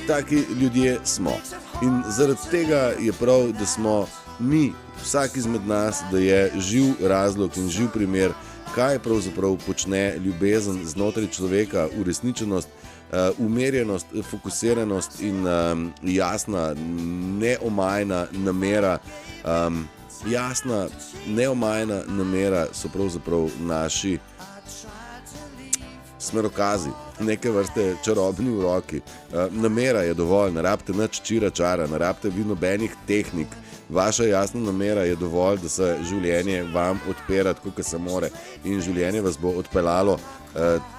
taki ljudje smo. In zaradi tega je prav, da smo mi, vsak izmed nas, da je živ razlog in živ primer, kaj pravzaprav počne ljubezen znotraj človeka, uresničenost, umerjenost, fokusiranost in jasna, neomajna namera. Jasna, neomajna namera so pravzaprav naši smerokazi, neke vrste čarobni uroki. Namera je dovolj, ne rabite nič čira-čara, ne rabite vi nobenih tehnik. Vaša jasna namera je dovolj, da se življenje vam odpira tako, kot se more. In življenje vas bo odpeljalo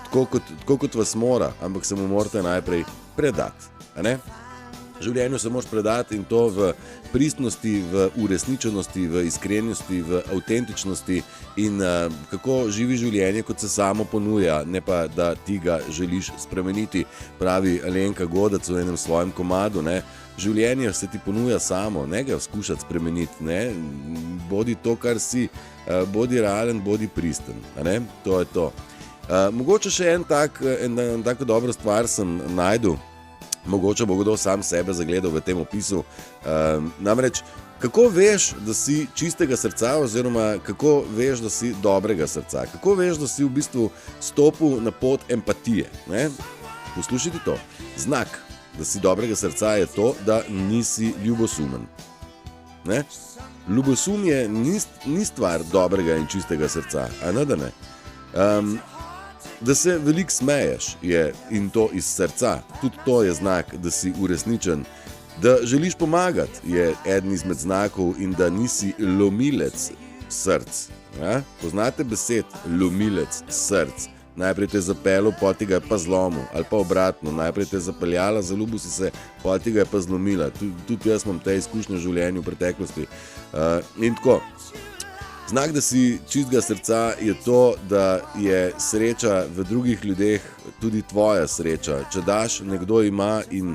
tako, kot vas mora, ampak se mu morate najprej predati. A ne? Življenju se moraš predati in to v pristnosti, v uresničenosti, v iskrenosti, v avtentičnosti in kako živi življenje, kot se samo ponuja, ne pa, da ti ga želiš spremeniti, pravi Alenka Godec v enem svojem komadu, ne. Življenje se ti ponuja samo, ne ga skušati spremeniti, ne. Bodi to, kar si, bodi realen, bodi pristen, a ne, to je to. Mogoče še en tako dobro stvar sem najdel, mogoče bo kdo sam sebe zagledal v tem opisu. Namreč, kako veš, da si čistega srca oziroma kako veš, da si dobrega srca? Kako veš, da si v bistvu stopil na pot empatije? Ne? Poslušajte to. Znak, da si dobrega srca je to, da nisi ljubosumen. Ne? Ljubosumje ni stvar dobrega in čistega srca, a ne da ne. Da se veliko smeješ in to iz srca, tudi to je znak, da si uresničen. Da želiš pomagati je eden izmed znakov in da nisi lomilec src. Ja? Poznate besed lomilec src? Najprej te je zapeljal, potem ti ga je pa zlomil, ali pa obratno, najprej te je zapeljala, zaljubil si se, potem ti ga je pa zlomila. Tudi jaz imam te izkušnje v življenju v preteklosti. In tako, znak, da si čistega srca je to, da je sreča v drugih ljudeh tudi tvoja sreča. Če daš, nekdo ima in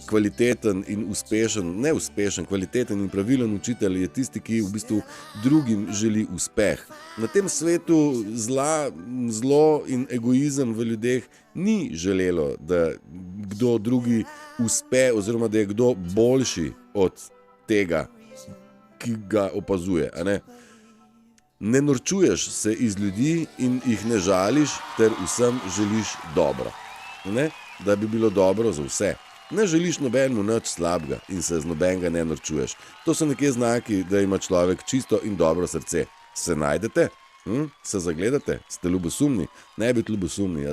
kvaliteten in uspešen, kvaliteten in pravilen učitelj je tisti, ki v bistvu drugim želi uspeh. Na tem svetu zlo in egoizem v ljudeh ni želelo, da kdo drugi uspe oziroma da je kdo boljši od tega, ki ga opazuje. Ne norčuješ se iz ljudi in jih ne žališ, ter vsem želiš dobro. Da bi bilo dobro za vse. Ne želiš nobenemu nič slabega in se z nobenega ne norčuješ. To so nekje znaki, da ima človek čisto in dobro srce. Se najdete? Se zagledate? Ste ljubosumni? Ne biti ljubosumni.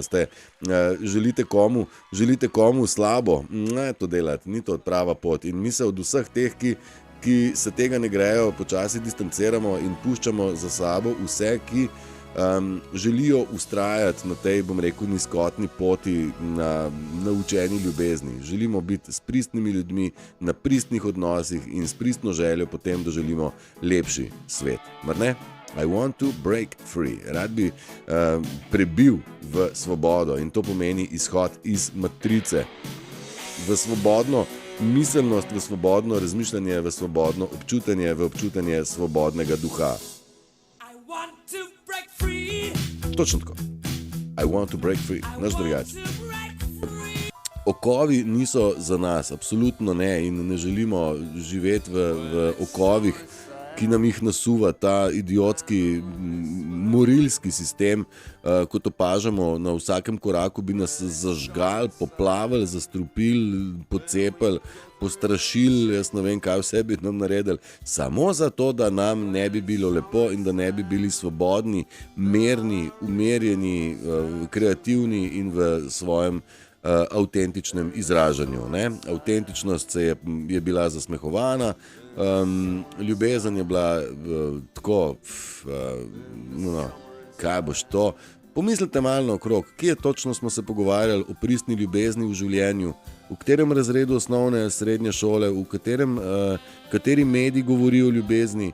Želite komu slabo? Ne to delati, ni to prava pot. In mi se od vseh teh, ki se tega ne grejo, počasi distanciramo in puščamo za sabo vse, ki želijo ustrajati na tej, bom rekel, nizkotni poti na učeni ljubezni. Želimo biti s pristnimi ljudmi, na pristnih odnosih in s pristno željo potem, da želimo lepši svet. Mar ne? I want to break free. Rad bi prebil v svobodo in to pomeni izhod iz matrice. V svobodno miselnost, v svobodno razmišljanje, v svobodno občutanje, v občutanje svobodnega duha. Točno tako. I want to break free. Naš drugače. Okovi niso za nas, absolutno ne, in ne želimo živeti v okovih, ki nam jih nasuva ta idiotski morilski sistem, kot opažamo na vsakem koraku, bi nas zažgal, poplavili, zastrupili, pocepili, postrašili, jaz ne vem, kaj vse bi nam naredili, samo zato, da nam ne bi bilo lepo in da ne bi bili svobodni, merni, umerjeni, kreativni in v svojem avtentičnem izražanju. Avtentičnost je bila zasmehovana, ljubezen je bila tako, kaj boš to. Pomislite malo naokrog, kje točno smo se pogovarjali o pristni ljubezni v življenju, v katerem razredu osnovne, srednje šole, v kateri mediji govorijo o ljubezni,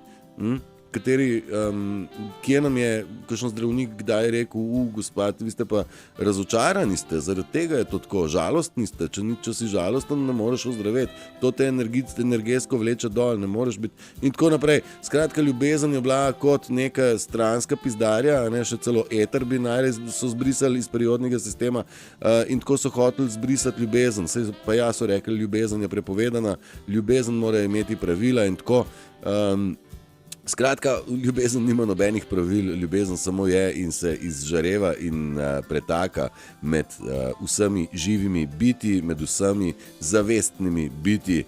kje nam je kakšen zdravnik kdaj rekel, gospod, vi ste pa razočarani ste, zaradi tega je to tako, žalostni ste, če si žalosten, ne moreš ozdraveti, to te energetsko vleče dol, ne moreš biti in tako naprej. Skratka, ljubezen je bila kot neka stranska pizdarja, še celo eter bi so zbrisali iz periodnega sistema in tako so hoteli zbrisati ljubezen, pa ja so rekli, ljubezen je prepovedana, ljubezen mora imeti pravila in tako. Skratka, ljubezen nima nobenih pravil, ljubezen samo je in se izžareva in pretaka med vsemi živimi biti, med vsemi zavestnimi biti.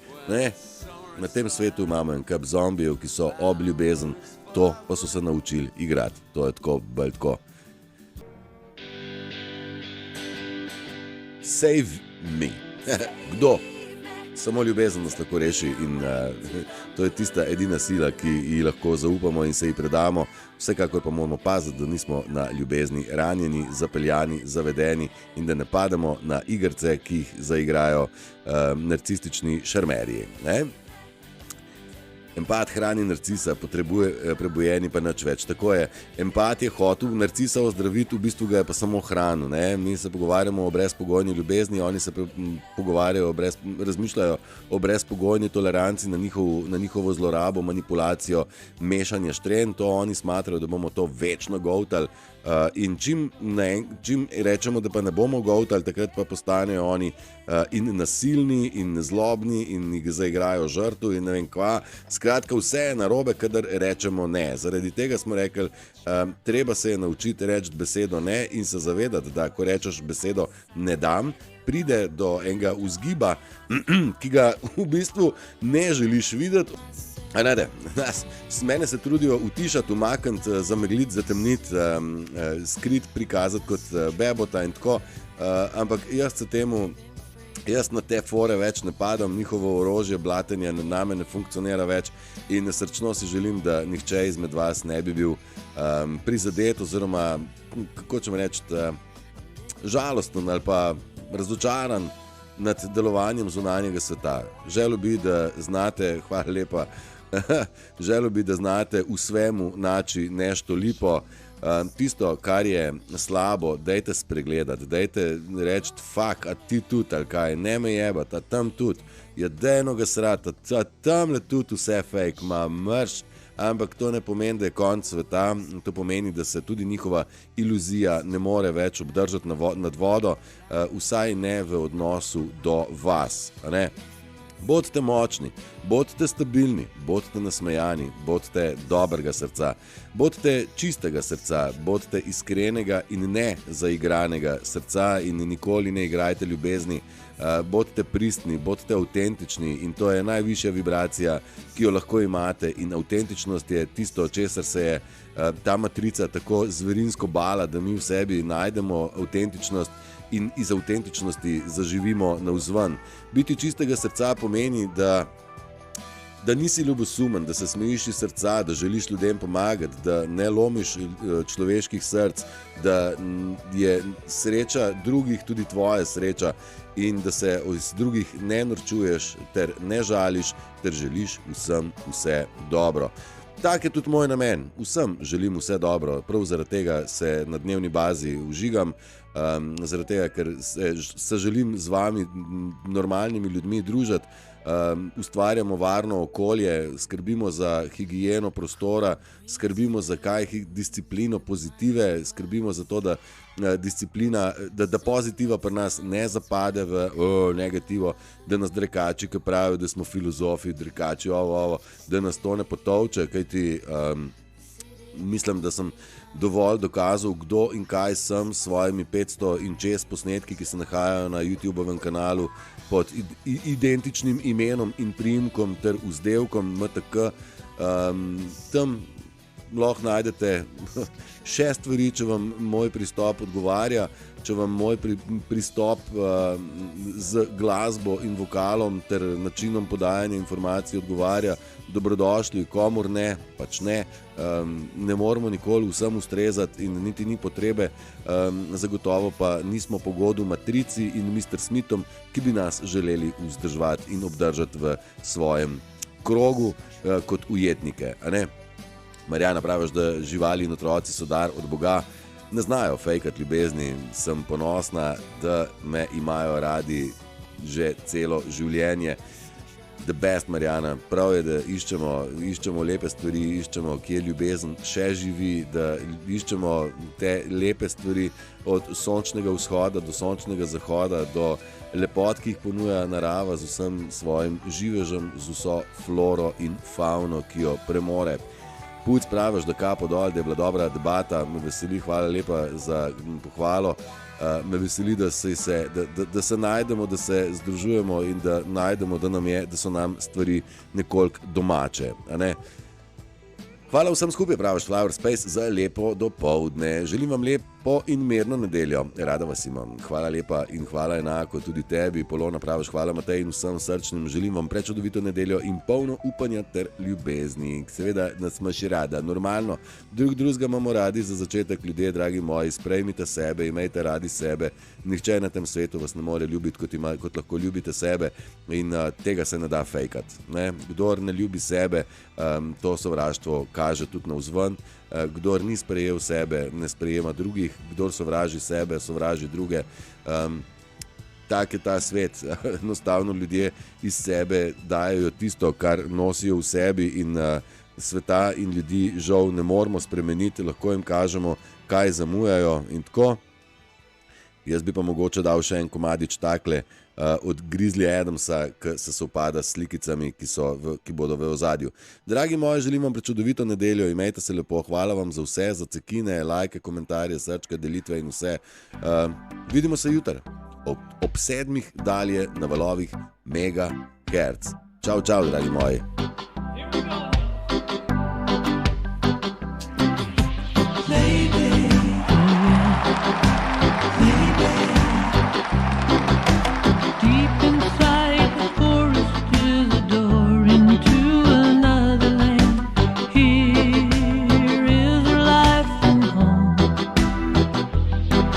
Na tem svetu imamo en kup zombijev, ki so ob ljubezen, to pa so se naučili igrati. To je tako, bolj tako. Save me. Kdo? Samo ljubezen nas lahko reši in to je tista edina sila, ki ji lahko zaupamo in se ji predamo. Vsekakor pa moramo paziti, da nismo na ljubezni ranjeni, zapeljani, zavedeni in da ne pademo na igrce, ki jih zaigrajo narcistični šarmerji. Empat hrani narcisa, prebujeni pa nič več. Tako je, empat je hotel narcisa ozdraviti, v bistvu ga je pa samo hranil. Mi se pogovarjamo o brezpogojni ljubezni, oni se razmišljajo o brezpogojni toleranci na njihovo zlorabo, manipulacijo, mešanje štren, to oni smatrajo, da bomo to večno goltali. In čim rečemo, da pa ne bomo goltali, takrat pa postanejo oni in nasilni in zlobni in jih zaigrajo žrtvu in ne vem kva. Skratka, vse je narobe, kadar rečemo ne. Zaradi tega smo rekli, treba se je naučiti reči besedo ne in se zavedati, da ko rečeš besedo ne dam, pride do enega vzgiba, ki ga v bistvu ne želiš videti. Mene se trudijo utišati, umakniti, zamegliti, zatemniti, skrit prikazati kot bebota in tako, ampak jaz na te fore več ne padam, njihovo orožje blatenja name ne funkcionira več in srčno si želim, da nihče izmed vas ne bi bil prizadet oziroma, kako ćemo reči, žalosten ali pa razočaran nad delovanjem zunanjega sveta. Želel bi, da znate, hvala lepa, želel bi, da znate v svemu naći nešto lipo, tisto, kar je slabo, dajte spregledati, dajte reči, fak, a ti tudi, ali kaj, ne me jebati, a tam tudi, je dejno ga srati, a tamle tudi vse fake, ma mrš, ampak to ne pomeni, da je konc sveta, to pomeni, da se tudi njihova iluzija ne more več obdržati nad vodo, vsaj ne v odnosu do vas, a ne? Bodite močni, bodite stabilni, bodite nasmejani, bodite dobrega srca, bodite čistega srca, bodite iskrenega in ne zaigranega srca in nikoli ne igrajte ljubezni, bodite pristni, bodite avtentični in to je najvišja vibracija, ki jo lahko imate in avtentičnost je tisto, česar se je ta matrica tako zverinsko bala, da mi v sebi najdemo avtentičnost in iz avtentičnosti zaživimo navzven. Biti čistega srca pomeni, da nisi ljubosumen, da se smejiš iz srca, da želiš ljudem pomagati, da ne lomiš človeških src, da je sreča drugih tudi tvoja sreča in da se iz drugih ne norčuješ ter ne žališ ter želiš vsem vse dobro. Tak je tudi moj namen, vsem želim vse dobro, prav zaradi tega se na dnevni bazi užigam, zaradi tega, ker se želim z vami, normalnimi ljudmi, družiti, ustvarjamo varno okolje, skrbimo za higieno prostora, skrbimo za disciplino pozitive, skrbimo za to, da disciplina, da pozitiva pri nas ne zapade v negativo, da nas drekači, ki pravijo, da smo filozofi, drekači, da nas to ne potolče, kajti mislim, da sem dovolj dokazal, kdo in kaj sem s svojimi 500 in čez posnetki, ki se nahajajo na YouTube-ovem kanalu pod identičnim imenom in priimkom ter vzdevkom MTK. Tam lahko najdete še stvari, če vam moj pristop odgovarja, če vam moj pristop z glasbo in vokalom ter načinom podajanja informacij odgovarja, dobrodošli, komur ne, pač ne. Ne moramo nikoli vsem ustrezati in niti ni potrebe, zagotovo pa nismo po godu Matrici in Mr. Smithom, ki bi nas želeli vzdrževati in obdržati v svojem krogu kot ujetnike, a ne? Marjana, praviš, da živali in otroci so dar od Boga, ne znajo fejkati ljubezni, sem ponosna, da me imajo radi že celo življenje. The best, Marjana, prav je, da iščemo lepe stvari, iščemo, kje ljubezen še živi, da iščemo te lepe stvari od sončnega vzhoda do sončnega zahoda, do lepot, ki jih ponuja narava z vsem svojim živežem, z vso floro in fauno, ki jo premore. Puc, praviš, da kapo dol, da je bila dobra debata, me veseli, hvala lepa za pohvalo, me veseli, da se najdemo, da se združujemo in da najdemo, da so nam stvari nekoliko domače, a ne? Hvala vsem skupaj, praviš Flower Space, za lepo dopoldne. Želim vam lepo in mirno nedeljo. Rada vas imam. Hvala lepa in hvala enako tudi tebi. Polona, praviš, hvala Matej in vsem srčnim. Želim vam prečudovito nedeljo in polno upanja ter ljubezni. Seveda nas imaš rada. Normalno, drugega imamo radi za začetek, ljudje, dragi moji. Sprejmite sebe, imejte radi sebe. Nihče na tem svetu vas ne more ljubiti, kot lahko ljubite sebe in tega se ne da fejkati. Kdor ne ljubi sebe, to sovraštvo kaže tudi navzven. Kdor ni sprejel sebe, ne sprejema drugih. Kdor sovraži sebe, sovraži druge. Tak je ta svet. Enostavno ljudje iz sebe dajo tisto, kar nosijo v sebi in sveta in ljudi žal ne moramo spremeniti. Lahko jim kažemo, kaj zamujajo in tako. Jaz bi pa mogoče dal še en komadič takle od Grizzly Adamsa, ki se sovpada s slikicami, ki bodo v ozadju. Dragi moji, želim vam prečudovito nedeljo, imejte se lepo, hvala vam za vse, za cekine, lajke, komentarje, srčke, delitve in vse. Vidimo se jutri ob 7 dalje na valovih Megahertz. Čau, čau, dragi moji.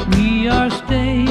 We are staying